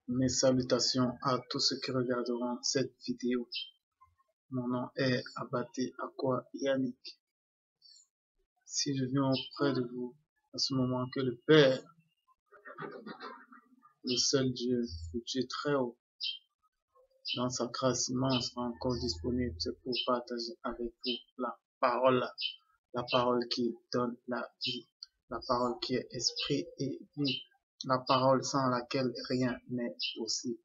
Mes salutations à tous ceux qui regarderont cette vidéo. Mon nom est Abaté Akwa Yannick. Si je viens auprès de vous à ce moment que le Père, le seul Dieu, le Dieu très haut, dans sa grâce immense, sera encore disponible, c'est pour partager avec vous la parole qui donne la vie, la parole qui est esprit et vie, la parole sans laquelle rien n'est possible.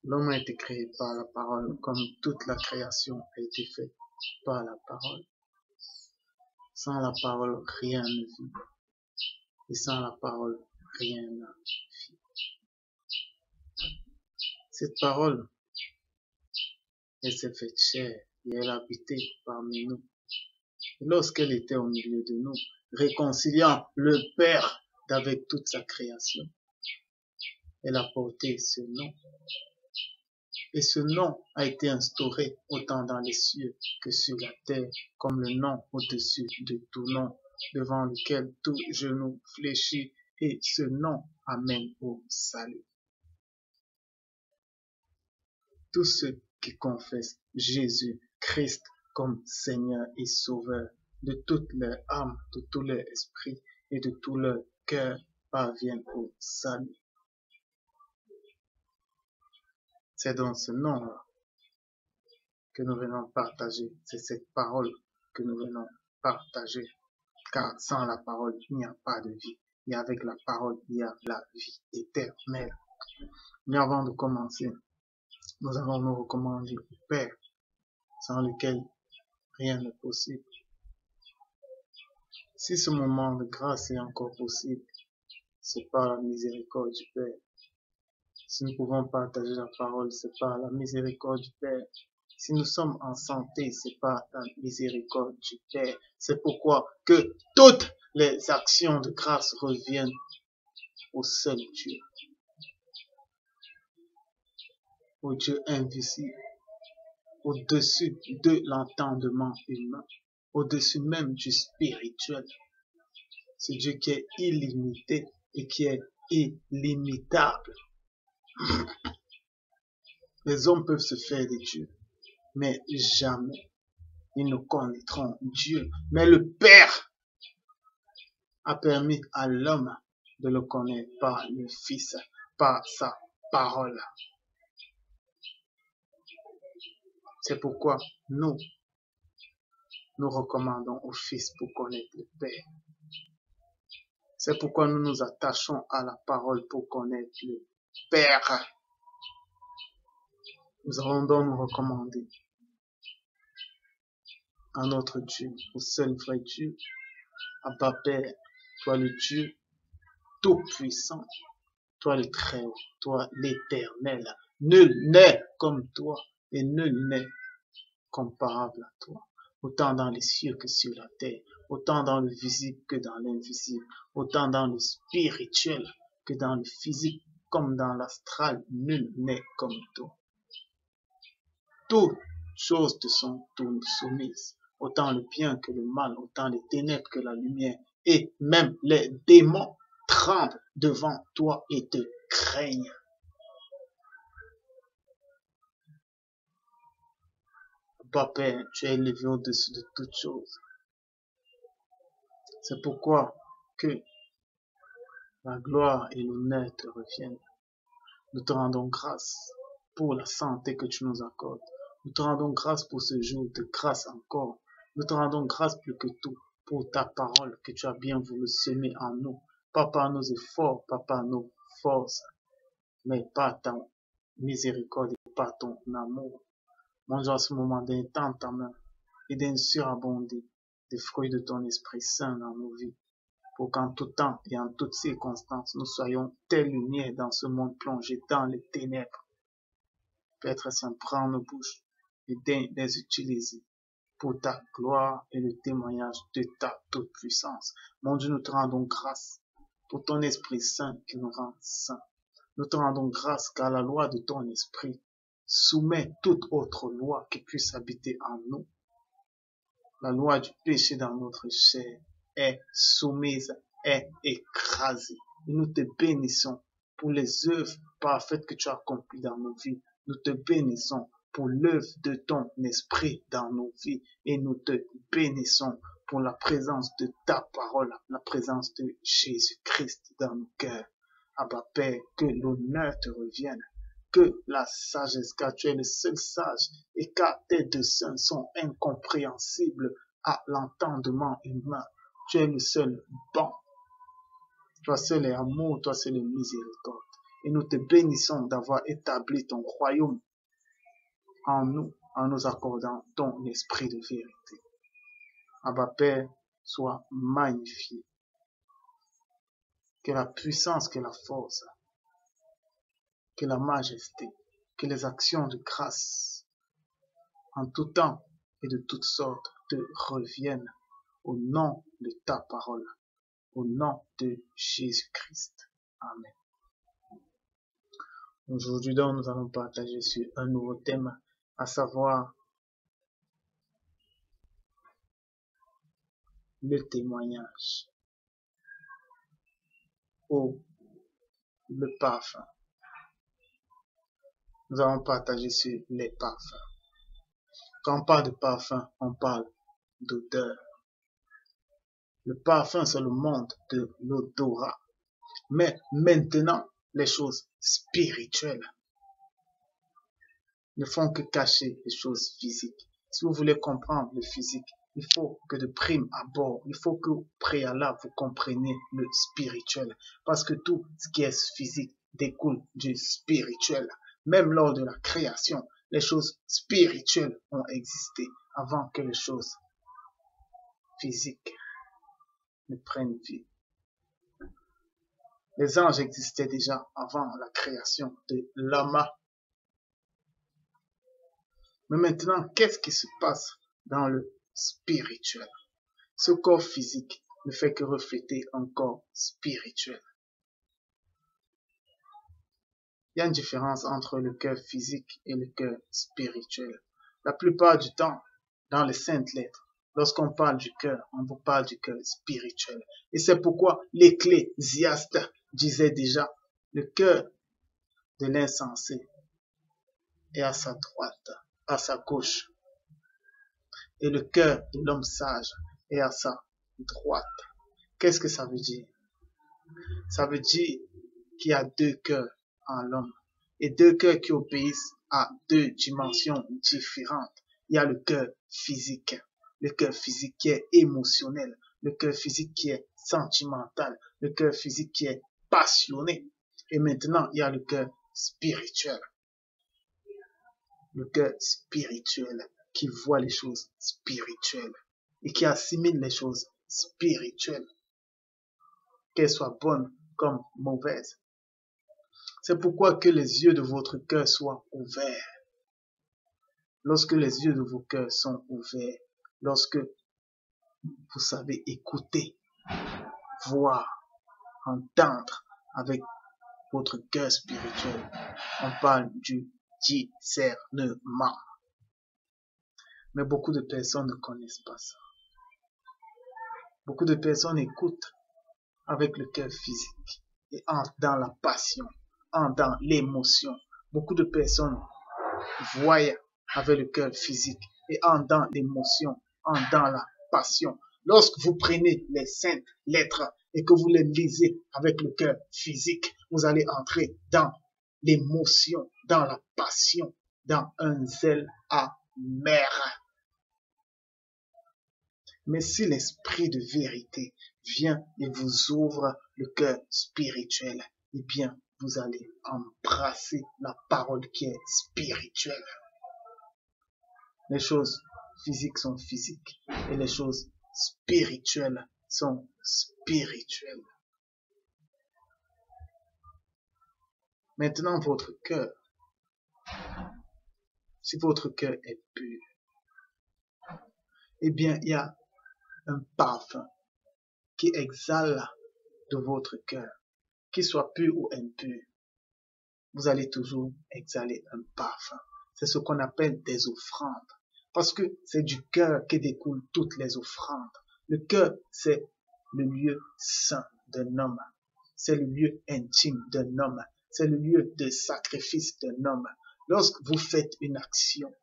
L'homme a été créé par la parole, comme toute la création a été faite par la parole. Sans la parole, rien ne vit. Et sans la parole, rien n'a vie. Cette parole, elle s'est faite chair et elle a habité parmi nous. Et lorsqu'elle était au milieu de nous, réconciliant le Père avec toute sa création, elle a porté ce nom. Et ce nom a été instauré autant dans les cieux que sur la terre, comme le nom au-dessus de tout nom, devant lequel tout genou fléchit, et ce nom amène au salut. Tous ceux qui confessent Jésus Christ comme Seigneur et Sauveur de toute leur âme, de tout leur esprit et de tout leur cœur parviennent au salut. C'est dans ce nom-là que nous venons partager. C'est cette parole que nous venons partager. Car sans la parole, il n'y a pas de vie. Et avec la parole, il y a la vie éternelle. Mais avant de commencer, nous allons nous recommander au Père, sans lequel rien n'est possible. Si ce moment de grâce est encore possible, c'est par la miséricorde du Père. Si nous pouvons partager la parole, c'est par la miséricorde du Père. Si nous sommes en santé, c'est par la miséricorde du Père. C'est pourquoi que toutes les actions de grâce reviennent au seul Dieu. Au Dieu invisible, au-dessus de l'entendement humain, au-dessus même du spirituel. C'est Dieu qui est illimité et qui est illimitable. Les hommes peuvent se faire des dieux, mais jamais ils ne connaîtront Dieu. Mais le Père a permis à l'homme de le connaître par le Fils, par sa parole. C'est pourquoi nous recommandons au Fils pour connaître le Père. C'est pourquoi nous nous attachons à la parole pour connaître le Père. Nous allons donc nous recommander à notre Dieu, au seul vrai Dieu, Abba Père, toi le Dieu tout-puissant, toi le Très-Haut, toi l'Éternel. Nul n'est comme toi et nul n'est comparable à toi. Autant dans les cieux que sur la terre, autant dans le visible que dans l'invisible, autant dans le spirituel que dans le physique, comme dans l'astral, nul n'est comme toi. Toutes choses te sont soumises, autant le bien que le mal, autant les ténèbres que la lumière, et même les démons tremblent devant toi et te craignent. Papa, tu es élevé au-dessus de toutes choses. C'est pourquoi que la gloire et l'honneur te reviennent. Nous te rendons grâce pour la santé que tu nous accordes. Nous te rendons grâce pour ce jour de grâce encore. Nous te rendons grâce plus que tout pour ta parole que tu as bien voulu semer en nous. Pas par nos efforts, pas par nos forces, mais par ta miséricorde et par ton amour. Mon Dieu, à ce moment d'étendre ta main et d'un surabonder des fruits de ton Esprit Saint dans nos vies, pour qu'en tout temps et en toutes circonstances, nous soyons telle lumière dans ce monde plongé dans les ténèbres. Père Saint, prends nos bouches et daigne les utiliser pour ta gloire et le témoignage de ta toute-puissance. Mon Dieu, nous te rendons grâce pour ton Esprit Saint qui nous rend saints. Nous te rendons grâce car la loi de ton Esprit soumet toute autre loi qui puisse habiter en nous. La loi du péché dans notre chair est soumise, est écrasée. Et nous te bénissons pour les œuvres parfaites que tu as accomplies dans nos vies. Nous te bénissons pour l'œuvre de ton esprit dans nos vies et nous te bénissons pour la présence de ta parole, la présence de Jésus-Christ dans nos cœurs. Abba Père, que l'honneur te revienne, que la sagesse, car tu es le seul sage et car tes desseins sont incompréhensibles à l'entendement humain. Tu es le seul bon. Toi seul est amour, toi seul est miséricorde. Et nous te bénissons d'avoir établi ton royaume en nous accordant ton esprit de vérité. Abba Père, sois magnifié. Que la puissance, que la force, que la majesté, que les actions de grâce en tout temps et de toutes sortes te reviennent au nom de ta parole, au nom de Jésus-Christ. Amen. Aujourd'hui donc, nous allons partager sur un nouveau thème, à savoir le témoignage ou le parfum. Nous allons partager sur les parfums. Quand on parle de parfum, on parle d'odeur. Le parfum, c'est le monde de l'odorat. Mais maintenant, les choses spirituelles ne font que cacher les choses physiques. Si vous voulez comprendre le physique, il faut que de prime abord, il faut que préalable vous compreniez le spirituel. Parce que tout ce qui est physique découle du spirituel. Même lors de la création, les choses spirituelles ont existé avant que les choses physiques ne prennent vie. Les anges existaient déjà avant la création de l'homme. Mais maintenant, qu'est-ce qui se passe dans le spirituel? Ce corps physique ne fait que refléter un corps spirituel. Il y a une différence entre le cœur physique et le cœur spirituel. La plupart du temps, dans les saintes lettres, lorsqu'on parle du cœur, on vous parle du cœur spirituel. Et c'est pourquoi l'Ecclésiaste disait déjà, le cœur de l'insensé est à sa droite, à sa gauche. Et le cœur de l'homme sage est à sa droite. Qu'est-ce que ça veut dire? Ça veut dire qu'il y a deux cœurs en l'homme. Et deux cœurs qui obéissent à deux dimensions différentes. Il y a le cœur physique. Le cœur physique qui est émotionnel. Le cœur physique qui est sentimental. Le cœur physique qui est passionné. Et maintenant, il y a le cœur spirituel. Le cœur spirituel qui voit les choses spirituelles et qui assimile les choses spirituelles, qu'elles soient bonnes comme mauvaises. C'est pourquoi que les yeux de votre cœur soient ouverts. Lorsque les yeux de vos cœurs sont ouverts, lorsque vous savez écouter, voir, entendre avec votre cœur spirituel, on parle du discernement. Mais beaucoup de personnes ne connaissent pas ça. Beaucoup de personnes écoutent avec le cœur physique et entrent dans la passion, entrent dans l'émotion. Beaucoup de personnes voient avec le cœur physique et entrent dans l'émotion, entrent dans la passion. Lorsque vous prenez les saintes lettres et que vous les lisez avec le cœur physique, vous allez entrer dans l'émotion, dans la passion, dans un zèle amer. Mais si l'esprit de vérité vient et vous ouvre le cœur spirituel, eh bien, vous allez embrasser la parole qui est spirituelle. Les choses physiques sont physiques et les choses spirituelles sont spirituelles. Maintenant, votre cœur, si votre cœur est pur, eh bien, il y a un parfum qui exhale de votre cœur, qu'il soit pur ou impur. Vous allez toujours exhaler un parfum. C'est ce qu'on appelle des offrandes. Parce que c'est du cœur que découlent toutes les offrandes. Le cœur, c'est le lieu saint d'un homme. c'est le lieu intime d'un homme. C'est le lieu de sacrifice d'un homme. Lorsque vous faites une action,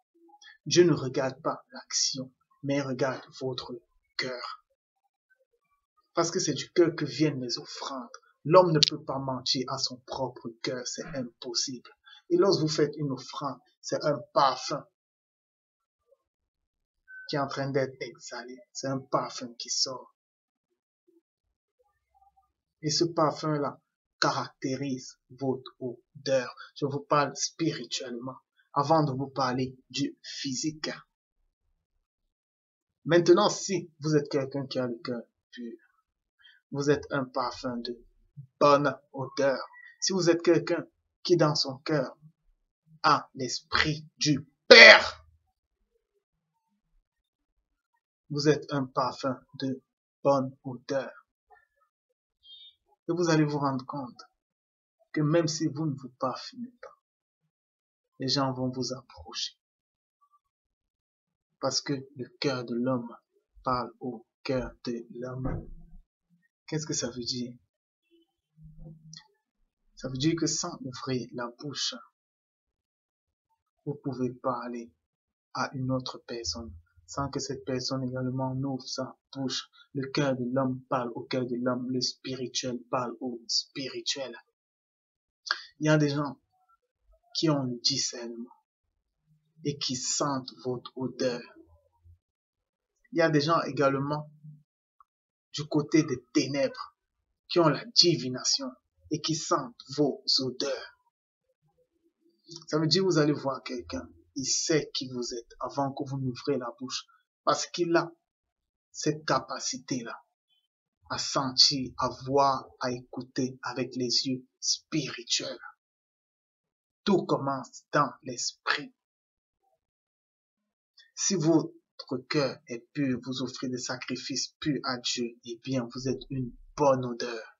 Dieu ne regarde pas l'action, mais regarde votre cœur. Parce que c'est du cœur que viennent les offrandes. L'homme ne peut pas mentir à son propre cœur, c'est impossible. Et lorsque vous faites une offrande, c'est un parfum qui est en train d'être exhalé. C'est un parfum qui sort. Et ce parfum-là caractérise votre odeur. Je vous parle spirituellement avant de vous parler du physique. Maintenant, si vous êtes quelqu'un qui a le cœur pur, vous êtes un parfum de bonne odeur. Si vous êtes quelqu'un qui dans son cœur a l'esprit du Père, vous êtes un parfum de bonne odeur. Et vous allez vous rendre compte que même si vous ne vous parfumez pas, les gens vont vous approcher. Parce que le cœur de l'homme parle au cœur de l'homme. Qu'est-ce que ça veut dire? Ça veut dire que sans ouvrir la bouche, vous pouvez parler à une autre personne sans que cette personne également n'ouvre sa bouche. Le cœur de l'homme parle au cœur de l'homme, le spirituel parle au spirituel. Il y a des gens qui ont le discernement et qui sentent votre odeur. Il y a des gens également du côté des ténèbres qui ont la divination et qui sentent vos odeurs. Ça veut dire que vous allez voir quelqu'un, il sait qui vous êtes avant que vous n'ouvrez la bouche parce qu'il a cette capacité-là à sentir, à voir, à écouter avec les yeux spirituels. Tout commence dans l'esprit. Si votre cœur est pur, vous offrez des sacrifices purs à Dieu, eh bien, vous êtes une bonne odeur.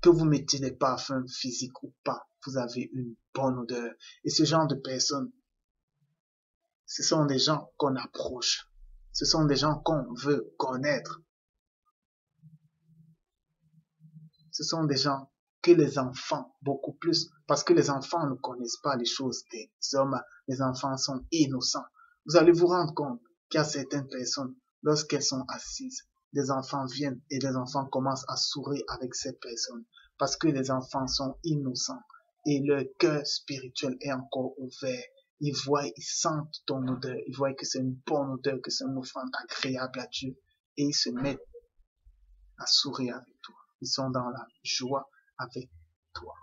Que vous mettiez des parfums physiques ou pas, vous avez une bonne odeur. Et ce genre de personnes, ce sont des gens qu'on approche. Ce sont des gens qu'on veut connaître. Ce sont des gens que les enfants, beaucoup plus, parce que les enfants ne connaissent pas les choses des hommes. Les enfants sont innocents. Vous allez vous rendre compte qu'il y a certaines personnes, lorsqu'elles sont assises, des enfants viennent et les enfants commencent à sourire avec ces personnes. Parce que les enfants sont innocents et leur cœur spirituel est encore ouvert. Ils voient, ils sentent ton odeur, ils voient que c'est une bonne odeur, que c'est une offrande agréable à Dieu et ils se mettent à sourire avec toi. Ils sont dans la joie avec toi.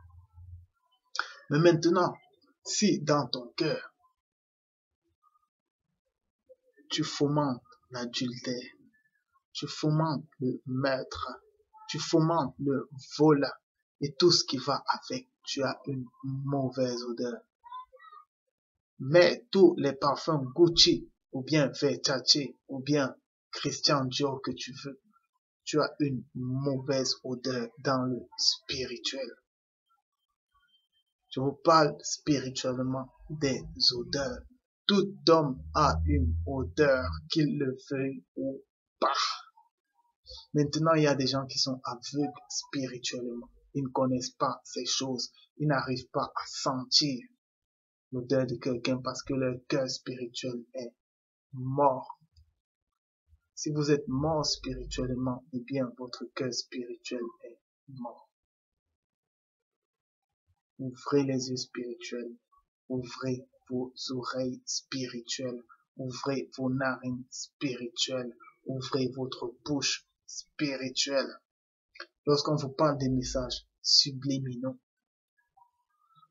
Mais maintenant, si dans ton cœur, tu fomentes l'adultère, tu fomentes le meurtre, tu fomentes le vol et tout ce qui va avec, tu as une mauvaise odeur. Mais tous les parfums Gucci ou bien Versace ou bien Christian Dior que tu veux, tu as une mauvaise odeur dans le spirituel. Je vous parle spirituellement des odeurs. Tout homme a une odeur, qu'il le veuille ou pas. Maintenant, il y a des gens qui sont aveugles spirituellement. Ils ne connaissent pas ces choses. Ils n'arrivent pas à sentir l'odeur de quelqu'un parce que leur cœur spirituel est mort. Si vous êtes mort spirituellement, eh bien, votre cœur spirituel est mort. Ouvrez les yeux spirituels. Ouvrez vos oreilles spirituelles. Ouvrez vos narines spirituelles. Ouvrez votre bouche spirituelle. Lorsqu'on vous parle des messages subliminaux,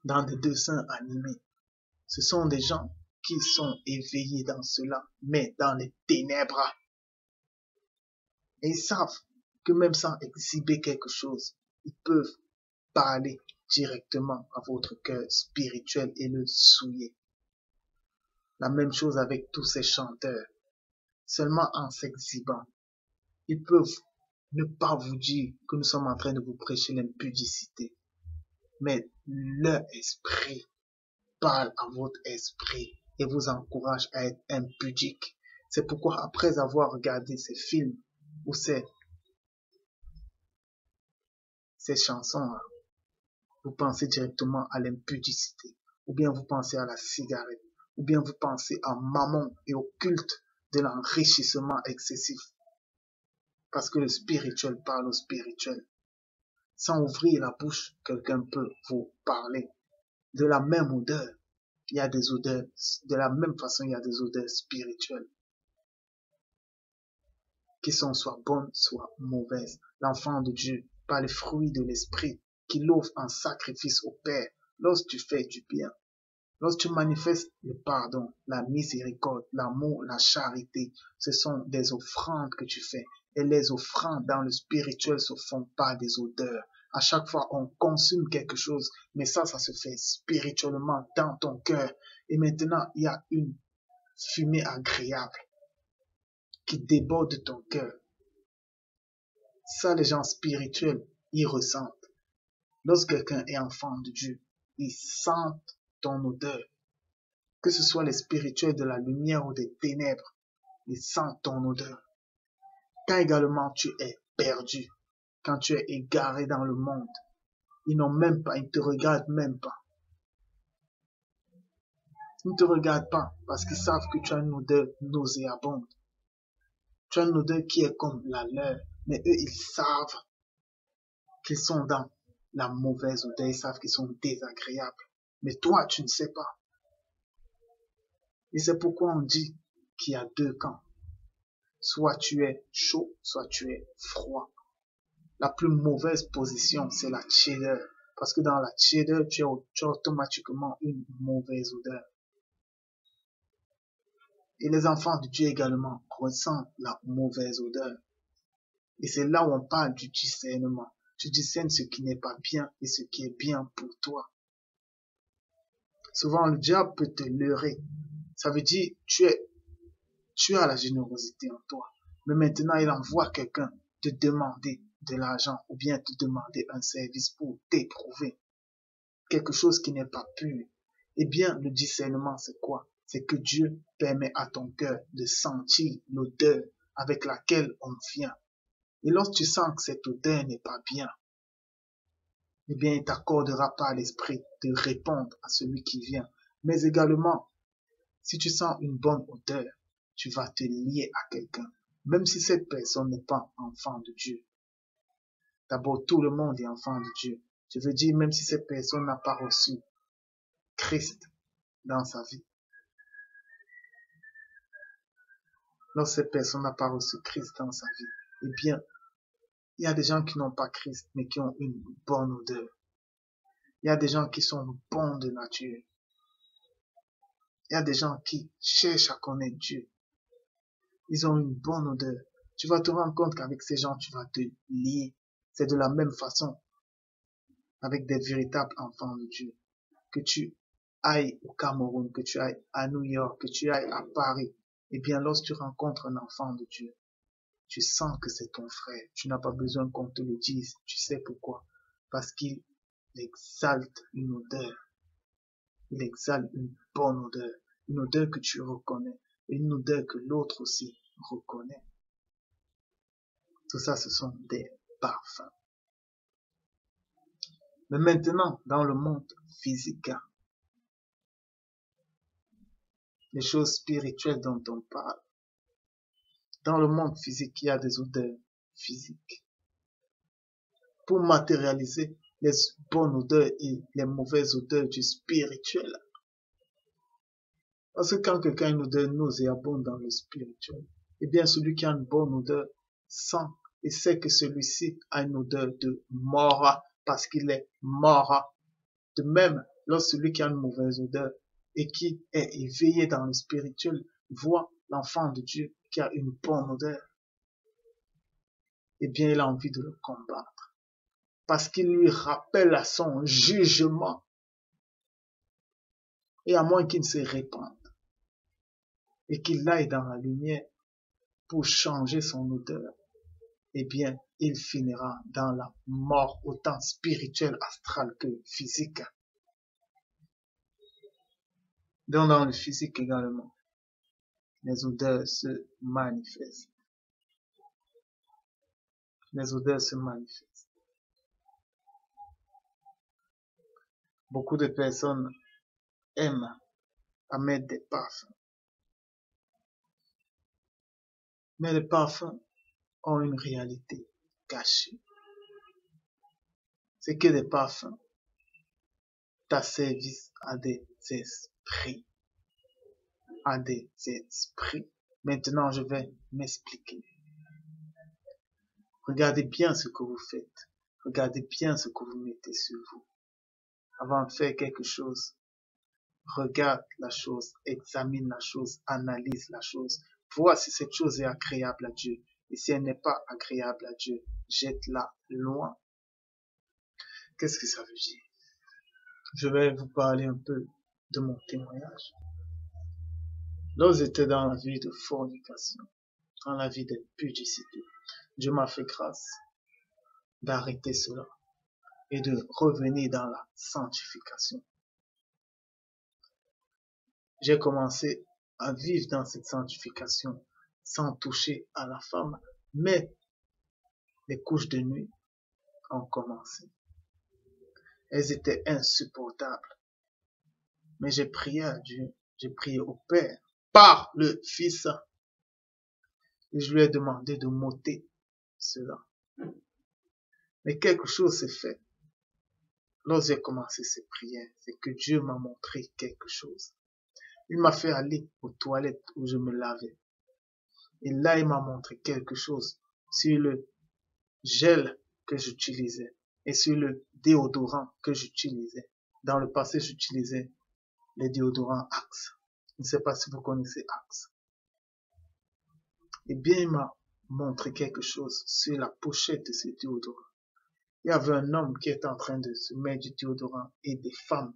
dans des dessins animés, ce sont des gens qui sont éveillés dans cela, mais dans les ténèbres. Et ils savent que même sans exhiber quelque chose, ils peuvent parler directement à votre cœur spirituel et le souiller. La même chose avec tous ces chanteurs. Seulement en s'exhibant, ils peuvent ne pas vous dire que nous sommes en train de vous prêcher l'impudicité. Mais leur esprit parle à votre esprit et vous encourage à être impudique. C'est pourquoi après avoir regardé ces films ou ces ces chansons-là, vous pensez directement à l'impudicité, ou bien vous pensez à la cigarette, ou bien vous pensez à Mammon et au culte de l'enrichissement excessif. Parce que le spirituel parle au spirituel. Sans ouvrir la bouche, quelqu'un peut vous parler. De la même odeur, il y a des odeurs, de la même façon, il y a des odeurs spirituelles qui sont soit bonnes, soit mauvaises. L'enfant de Dieu, par les fruits de l'esprit, qui l'offre en sacrifice au Père, lorsque tu fais du bien, lorsque tu manifestes le pardon, la miséricorde, l'amour, la charité, ce sont des offrandes que tu fais. Et les offrandes dans le spirituel se font par des odeurs. À chaque fois, on consomme quelque chose, mais ça se fait spirituellement dans ton cœur. Et maintenant, il y a une fumée agréable qui déborde de ton cœur. Ça, les gens spirituels, ils ressentent. Lorsque quelqu'un est enfant de Dieu, ils sentent ton odeur. Que ce soit les spirituels de la lumière ou des ténèbres, ils sentent ton odeur. Quand également tu es perdu, quand tu es égaré dans le monde, ils n'ont même pas, ils ne te regardent même pas. Ils ne te regardent pas parce qu'ils savent que tu as une odeur nauséabonde. Tu as une odeur qui est comme la leur, mais eux, ils savent qu'ils sont dans la mauvaise odeur, ils savent qu'ils sont désagréables. Mais toi, tu ne sais pas. Et c'est pourquoi on dit qu'il y a deux camps. Soit tu es chaud, soit tu es froid. La plus mauvaise position, c'est la tiédeur. Parce que dans la tiédeur, tu as automatiquement une mauvaise odeur. Et les enfants de Dieu également ressentent la mauvaise odeur. Et c'est là où on parle du discernement. Tu discernes ce qui n'est pas bien et ce qui est bien pour toi. Souvent, le diable peut te leurrer. Ça veut dire, tu as la générosité en toi. Mais maintenant, il envoie quelqu'un te demander de l'argent ou bien te demander un service pour t'éprouver. Quelque chose qui n'est pas pur. Eh bien, le discernement, c'est quoi? C'est que Dieu permet à ton cœur de sentir l'odeur avec laquelle on vient. Et lorsque tu sens que cette odeur n'est pas bien, eh bien, il t'accordera par l'esprit de répondre à celui qui vient. Mais également, si tu sens une bonne odeur, tu vas te lier à quelqu'un, même si cette personne n'est pas enfant de Dieu. D'abord, tout le monde est enfant de Dieu. Je veux dire, même si cette personne n'a pas reçu Christ dans sa vie. Lorsque cette personne n'a pas reçu Christ dans sa vie, eh bien, il y a des gens qui n'ont pas Christ, mais qui ont une bonne odeur. Il y a des gens qui sont bons de nature. Il y a des gens qui cherchent à connaître Dieu. Ils ont une bonne odeur. Tu vas te rendre compte qu'avec ces gens, tu vas te lier. C'est de la même façon avec des véritables enfants de Dieu. Que tu ailles au Cameroun, que tu ailles à New York, que tu ailles à Paris. Eh bien, lorsque tu rencontres un enfant de Dieu, tu sens que c'est ton frère. Tu n'as pas besoin qu'on te le dise. Tu sais pourquoi? Parce qu'il exalte une odeur. Il exalte une bonne odeur. Une odeur que tu reconnais. Et une odeur que l'autre aussi reconnaît. Tout ça, ce sont des parfums. Mais maintenant, dans le monde physique, les choses spirituelles dont on parle, dans le monde physique, il y a des odeurs physiques. Pour matérialiser les bonnes odeurs et les mauvaises odeurs du spirituel. Parce que quand quelqu'un a une odeur nauséabonde dans le spirituel, eh bien celui qui a une bonne odeur sent et sait que celui-ci a une odeur de mort parce qu'il est mort. De même, lorsque celui qui a une mauvaise odeur et qui est éveillé dans le spirituel voit l'enfant de Dieu qui a une bonne odeur, eh bien il a envie de le combattre. Parce qu'il lui rappelle à son jugement. Et à moins qu'il ne se répande et qu'il aille dans la lumière pour changer son odeur, eh bien, il finira dans la mort autant spirituelle, astrale que physique. Donc, dans le physique également, les odeurs se manifestent. Les odeurs se manifestent. Beaucoup de personnes aiment à mettre des parfums. Mais les parfums ont une réalité cachée. C'est que les parfums t'asservissent à des esprits. À des esprits. Maintenant, je vais m'expliquer. Regardez bien ce que vous faites. Regardez bien ce que vous mettez sur vous. Avant de faire quelque chose, regarde la chose, examine la chose, analyse la chose. Vois si cette chose est agréable à Dieu. Et si elle n'est pas agréable à Dieu, jette-la loin. Qu'est-ce que ça veut dire? Je vais vous parler un peu de mon témoignage. Lorsque j'étais dans la vie de fornication, dans la vie d'impudicité, Dieu m'a fait grâce d'arrêter cela et de revenir dans la sanctification. J'ai commencé à vivre dans cette sanctification sans toucher à la femme, mais les couches de nuit ont commencé. Elles étaient insupportables. Mais j'ai prié à Dieu, j'ai prié au Père par le Fils et je lui ai demandé de m'ôter cela. Mais quelque chose s'est fait. Lorsque j'ai commencé ces prières, c'est que Dieu m'a montré quelque chose. Il m'a fait aller aux toilettes où je me lavais. Et là, il m'a montré quelque chose sur le gel que j'utilisais et sur le déodorant que j'utilisais. Dans le passé, j'utilisais les déodorants Axe. Je ne sais pas si vous connaissez Axe. Eh bien, il m'a montré quelque chose sur la pochette de ce déodorant. Il y avait un homme qui était en train de se mettre du déodorant et des femmes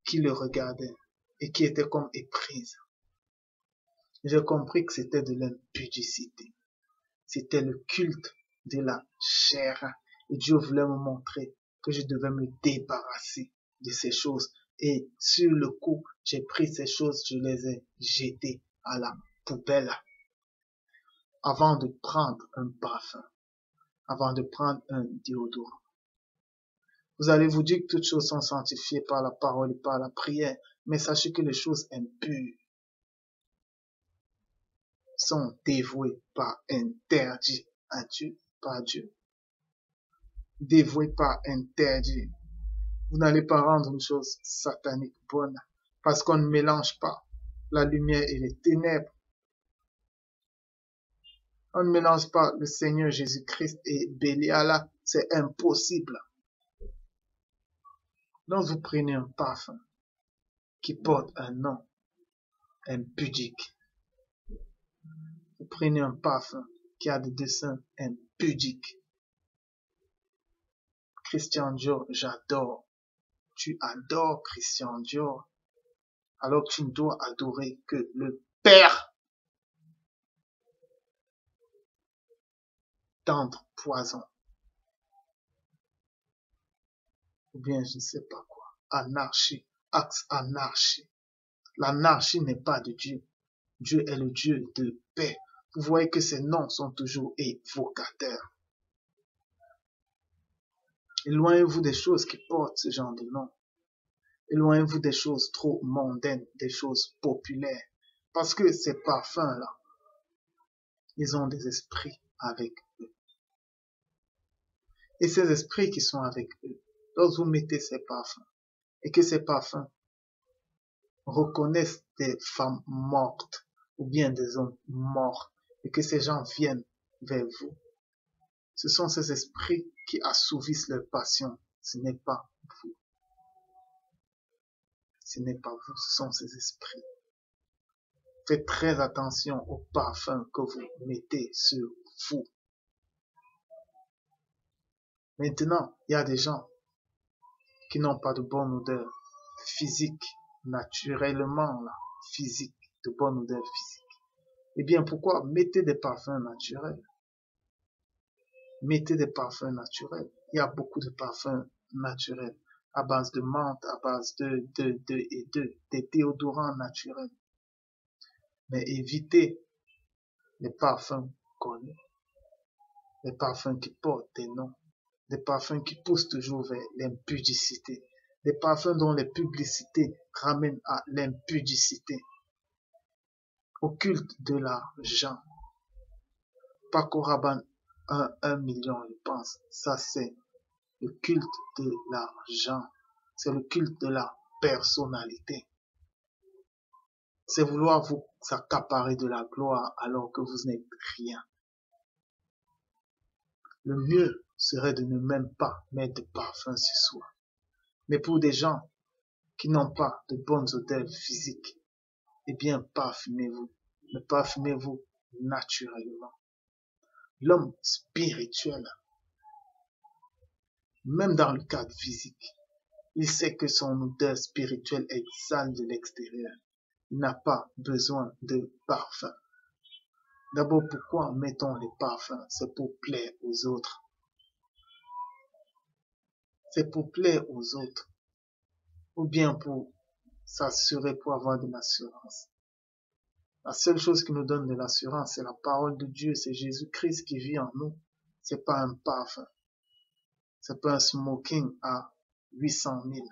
qui le regardaient et qui étaient comme éprises. J'ai compris que c'était de l'impudicité. C'était le culte de la chair. Et Dieu voulait me montrer que je devais me débarrasser de ces choses. Et sur le coup, j'ai pris ces choses, je les ai jetées à la poubelle. Avant de prendre un parfum, avant de prendre un déodorant. Vous allez vous dire que toutes choses sont sanctifiées par la parole et par la prière, mais sachez que les choses impures sont dévouées par interdit à Dieu, par Dieu. Dévouées par interdit. Vous n'allez pas rendre une chose satanique bonne, parce qu'on ne mélange pas la lumière et les ténèbres. On ne mélange pas le Seigneur Jésus-Christ et Béliala, c'est impossible. Lorsque vous prenez un parfum qui porte un nom impudique, vous prenez un parfum qui a des dessins impudiques. Christian Dior, j'adore. Tu adores Christian Dior, alors que tu ne dois adorer que le Père. Tendre poison. Ou bien je ne sais pas quoi. Anarchie. Axe anarchie. L'anarchie n'est pas de Dieu. Dieu est le Dieu de paix. Vous voyez que ces noms sont toujours évocateurs. Éloignez-vous des choses qui portent ce genre de nom. Éloignez-vous des choses trop mondaines, des choses populaires. Parce que ces parfums-là, ils ont des esprits avec eux. Et ces esprits qui sont avec eux, lorsque vous mettez ces parfums, et que ces parfums reconnaissent des femmes mortes, ou bien des hommes morts, et que ces gens viennent vers vous, ce sont ces esprits qui assouvissent leur passion. Ce n'est pas vous. Ce n'est pas vous, ce sont ces esprits. Faites très attention au parfum que vous mettez sur vous. Maintenant, il y a des gens qui n'ont pas de bonne odeur physique, naturellement, là, physique, de bonne odeur physique. Eh bien, pourquoi? Mettez des parfums naturels. Mettez des parfums naturels. Il y a beaucoup de parfums naturels à base de menthe, à base des déodorants naturels. Mais évitez les parfums connus, les parfums qui portent des noms, des parfums qui poussent toujours vers l'impudicité, Des parfums dont les publicités ramènent à l'impudicité, au culte de l'argent. Paco Rabanne, 1 million, je pense. Ça, c'est le culte de l'argent. C'est le culte de la personnalité. C'est vouloir vous accaparer de la gloire alors que vous n'êtes rien. Le mieux serait de ne même pas mettre de parfum sur soi. Mais pour des gens qui n'ont pas de bonnes odeurs physiques, eh bien, parfumez-vous. Mais parfumez-vous naturellement. L'homme spirituel, même dans le cadre physique, il sait que son odeur spirituelle exhale de l'extérieur. Il n'a pas besoin de parfum. D'abord, pourquoi mettons les parfums? C'est pour plaire aux autres. C'est pour plaire aux autres. Ou bien pour s'assurer, pour avoir de l'assurance. La seule chose qui nous donne de l'assurance, c'est la parole de Dieu, c'est Jésus-Christ qui vit en nous. C'est pas un parfum. C'est pas un smoking à 800 000.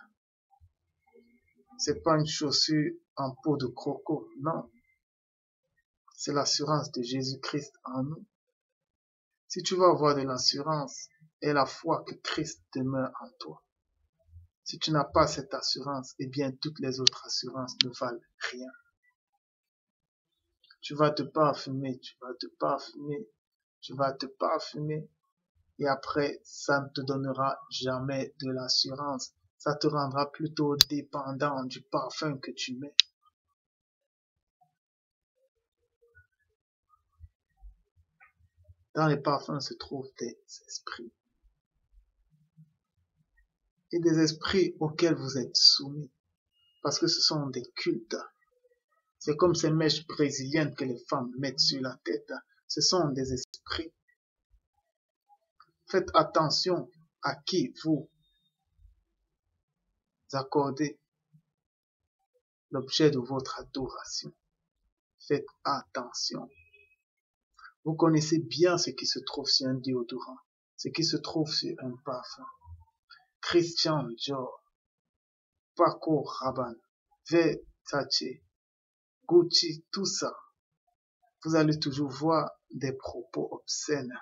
C'est pas une chaussure en peau de croco. Non. C'est l'assurance de Jésus-Christ en nous. Si tu veux avoir de l'assurance, et la foi que Christ demeure en toi. Si tu n'as pas cette assurance, eh bien toutes les autres assurances ne valent rien. Tu vas te parfumer, tu vas te parfumer, tu vas te parfumer, et après, ça ne te donnera jamais de l'assurance. Ça te rendra plutôt dépendant du parfum que tu mets. Dans les parfums se trouvent des esprits. Et des esprits auxquels vous êtes soumis. Parce que ce sont des cultes. C'est comme ces mèches brésiliennes que les femmes mettent sur la tête. Ce sont des esprits. Faites attention à qui vous accordez l'objet de votre adoration. Faites attention. Vous connaissez bien ce qui se trouve sur un déodorant, ce qui se trouve sur un parfum. Christian Dior, Paco Rabanne, Versace, Gucci, tout ça. Vous allez toujours voir des propos obscènes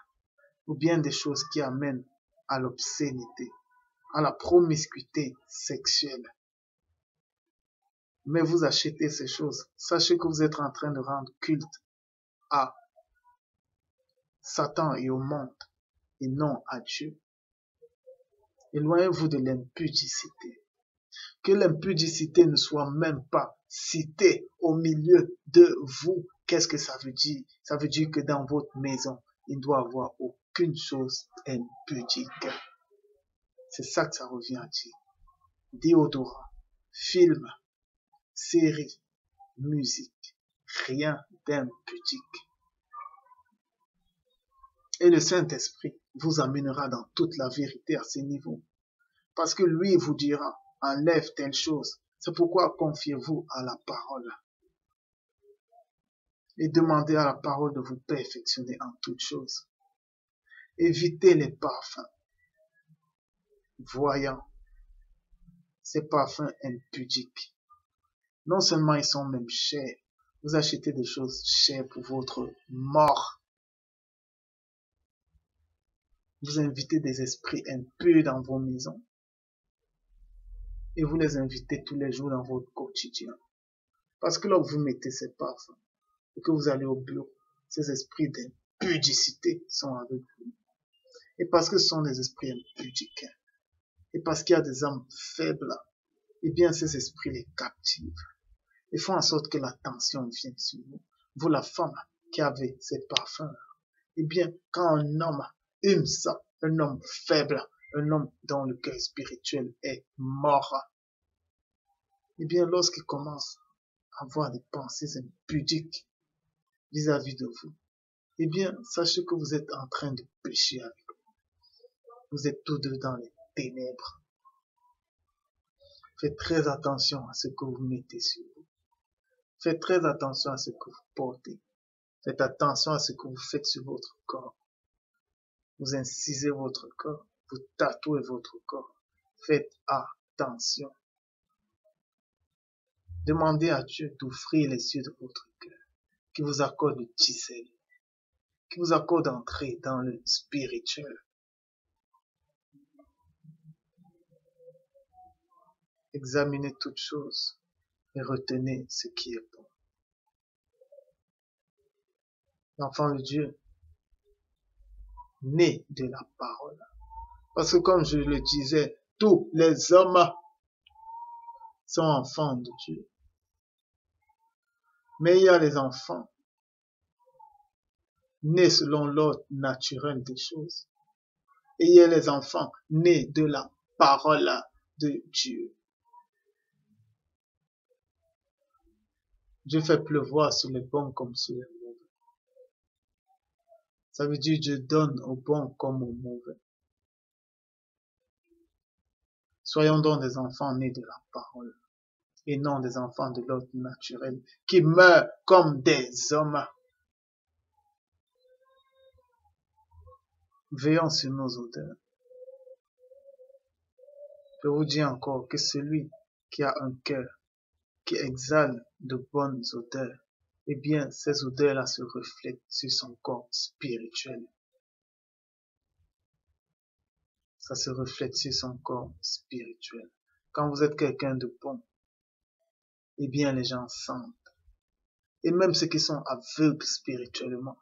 ou bien des choses qui amènent à l'obscénité, à la promiscuité sexuelle. Mais vous achetez ces choses, sachez que vous êtes en train de rendre culte à Satan et au monde, et non à Dieu. Éloignez-vous de l'impudicité. Que l'impudicité ne soit même pas citée au milieu de vous. Qu'est-ce que ça veut dire? Ça veut dire que dans votre maison, il ne doit y avoir aucune chose impudique. C'est ça que ça revient à dire. Déodorant, film, série, musique, rien d'impudique. Et le Saint-Esprit vous amènera dans toute la vérité à ce niveau. Parce que lui vous dira, enlève telle chose. C'est pourquoi confiez-vous à la parole. Et demandez à la parole de vous perfectionner en toutes choses. Évitez les parfums. Voyant ces parfums impudiques. Non seulement ils sont même chers, vous achetez des choses chères pour votre mort. Vous invitez des esprits impurs dans vos maisons. Et vous les invitez tous les jours dans votre quotidien. Parce que lorsque vous mettez ces parfums et que vous allez au bureau, ces esprits d'impudicité sont avec vous. Et parce que ce sont des esprits impudiques, et parce qu'il y a des âmes faibles, eh bien ces esprits les captivent. Et font en sorte que la tension vienne sur vous. Vous, la femme qui avez ces parfums, eh bien quand un homme aime ça, un homme faible, un homme dont le cœur spirituel est mort, eh bien lorsqu'il commence à avoir des pensées impudiques vis-à-vis de vous, eh bien sachez que vous êtes en train de pécher avec vous. Vous êtes tous deux dans les ténèbres. Faites très attention à ce que vous mettez sur vous. Faites très attention à ce que vous portez. Faites attention à ce que vous faites sur votre corps. Vous incisez votre corps. Vous tatouez votre corps. Faites intention. Demandez à Dieu d'ouvrir les yeux de votre cœur, qui vous accorde le discernement, qui vous accorde d'entrer dans le spirituel. Examinez toutes choses et retenez ce qui est bon. L'enfant de Dieu, né de la parole. Parce que comme je le disais, tous les hommes sont enfants de Dieu. Mais il y a les enfants nés selon l'ordre naturel des choses. Et il y a les enfants nés de la parole de Dieu. Dieu fait pleuvoir sur les bons comme sur les mauvais. Ça veut dire Dieu donne aux bons comme aux mauvais. Soyons donc des enfants nés de la parole et non des enfants de l'ordre naturel qui meurent comme des hommes. Veillons sur nos odeurs. Je vous dis encore que celui qui a un cœur qui exhale de bonnes odeurs, eh bien, ces odeurs-là se reflètent sur son corps spirituel. Ça se reflète sur son corps spirituel. Quand vous êtes quelqu'un de bon, eh bien, les gens sentent. Et même ceux qui sont aveugles spirituellement,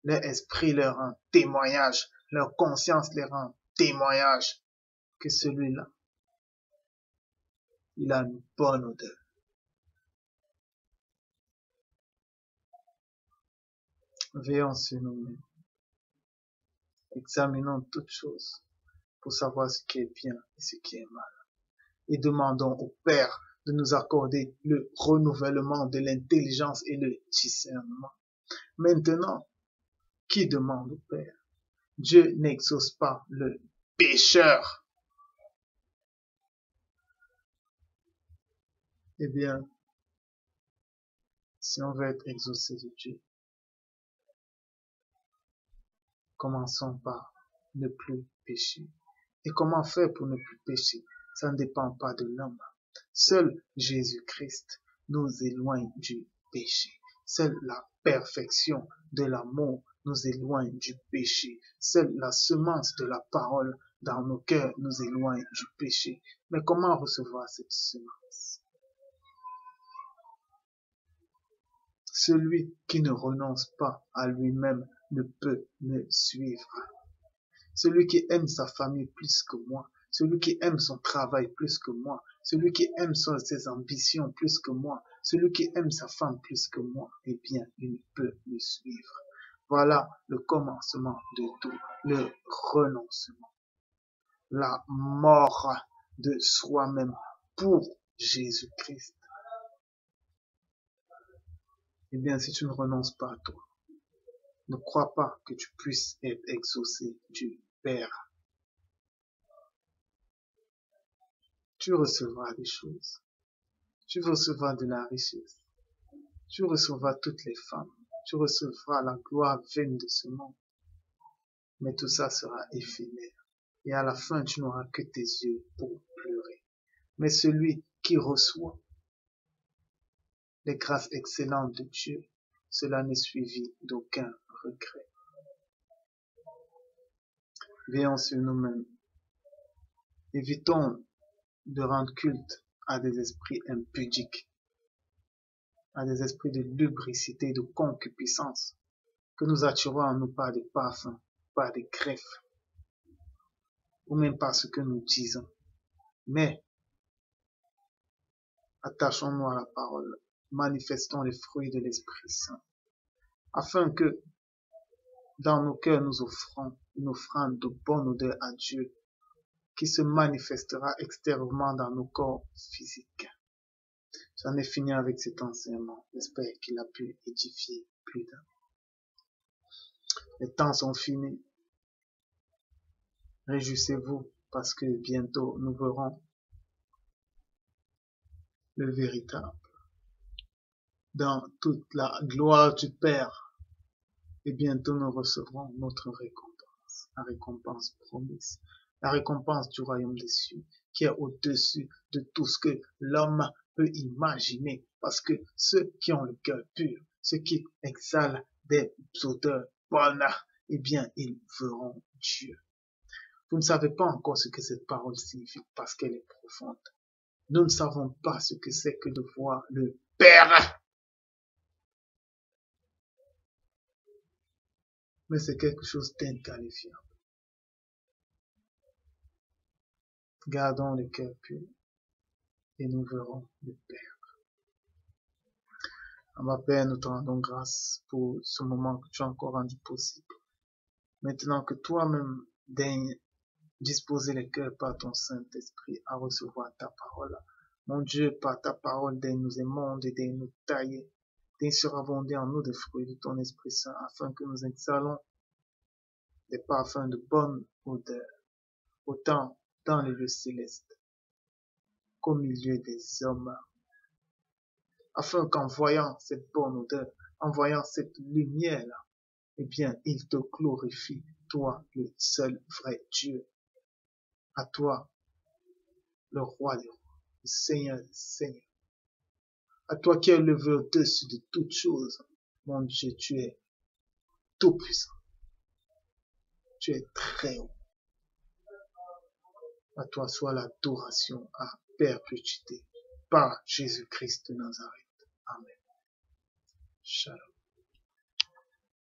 leur esprit leur rend témoignage, leur conscience leur rend témoignage que celui-là, il a une bonne odeur. Veillons sur nous-mêmes. Examinons toutes choses pour savoir ce qui est bien et ce qui est mal. Et demandons au Père de nous accorder le renouvellement de l'intelligence et le discernement. Maintenant, qui demande au Père? Dieu n'exauce pas le pécheur. Eh bien, si on veut être exaucé de Dieu, commençons par ne plus pécher. Et comment faire pour ne plus pécher? Ça ne dépend pas de l'homme. Seul Jésus-Christ nous éloigne du péché. Seule la perfection de l'amour nous éloigne du péché. Seule la semence de la parole dans nos cœurs nous éloigne du péché. Mais comment recevoir cette semence? Celui qui ne renonce pas à lui-même ne peut me suivre. Celui qui aime sa famille plus que moi, celui qui aime son travail plus que moi, celui qui aime ses ambitions plus que moi, celui qui aime sa femme plus que moi, eh bien, il ne peut me suivre. Voilà le commencement de tout, le renoncement, la mort de soi-même pour Jésus-Christ. Eh bien, si tu ne renonces pas à toi, ne crois pas que tu puisses être exaucé du Père. Tu recevras des choses. Tu recevras de la richesse. Tu recevras toutes les femmes. Tu recevras la gloire vaine de ce monde. Mais tout ça sera éphémère. Et à la fin, tu n'auras que tes yeux pour pleurer. Mais celui qui reçoit les grâces excellentes de Dieu, cela n'est suivi d'aucun regret. Veillons sur nous-mêmes. Évitons de rendre culte à des esprits impudiques, à des esprits de lubricité, de concupiscence, que nous attirons à nous par des parfums, par des greffes, ou même par ce que nous disons. Mais, attachons-nous à la parole, manifestons les fruits de l'Esprit Saint, afin que, dans nos cœurs, nous offrons une offrande de bonne odeur à Dieu, qui se manifestera extérieurement dans nos corps physiques. J'en ai fini avec cet enseignement. J'espère qu'il a pu édifier plus d'un. Les temps sont finis. Réjouissez-vous parce que bientôt nous verrons le véritable dans toute la gloire du Père. Et bientôt nous recevrons notre récompense, la récompense promise, la récompense du royaume des cieux. qui est au-dessus de tout ce que l'homme peut imaginer. Parce que ceux qui ont le cœur pur, ceux qui exhalent des odeurs bonnes, eh bien, ils verront Dieu. Vous ne savez pas encore ce que cette parole signifie parce qu'elle est profonde. Nous ne savons pas ce que c'est que de voir le Père. Mais c'est quelque chose d'inqualifiable. Gardons le cœur pur et nous verrons le Père. Ma Père, nous te rendons grâce pour ce moment que tu as encore rendu possible. Maintenant que toi-même daignes disposer les cœurs par ton Saint-Esprit à recevoir ta parole. Mon Dieu, par ta parole, daigne nous émonder, daigne nous tailler, daigne surabonder en nous des fruits de ton Esprit Saint, afin que nous exhalons des parfums de bonne odeur, autant dans les lieux célestes qu'au milieu des hommes, afin qu'en voyant cette bonne odeur, en voyant cette lumière-là, eh bien, ils te glorifient, toi, le seul vrai Dieu. À toi, le roi des rois, le Seigneur des seigneurs. À toi qui es levé au-dessus de toutes choses, mon Dieu, tu es tout puissant. Tu es très haut. À toi soit l'adoration à perpétuité par Jésus-Christ de Nazareth. Amen. Shalom.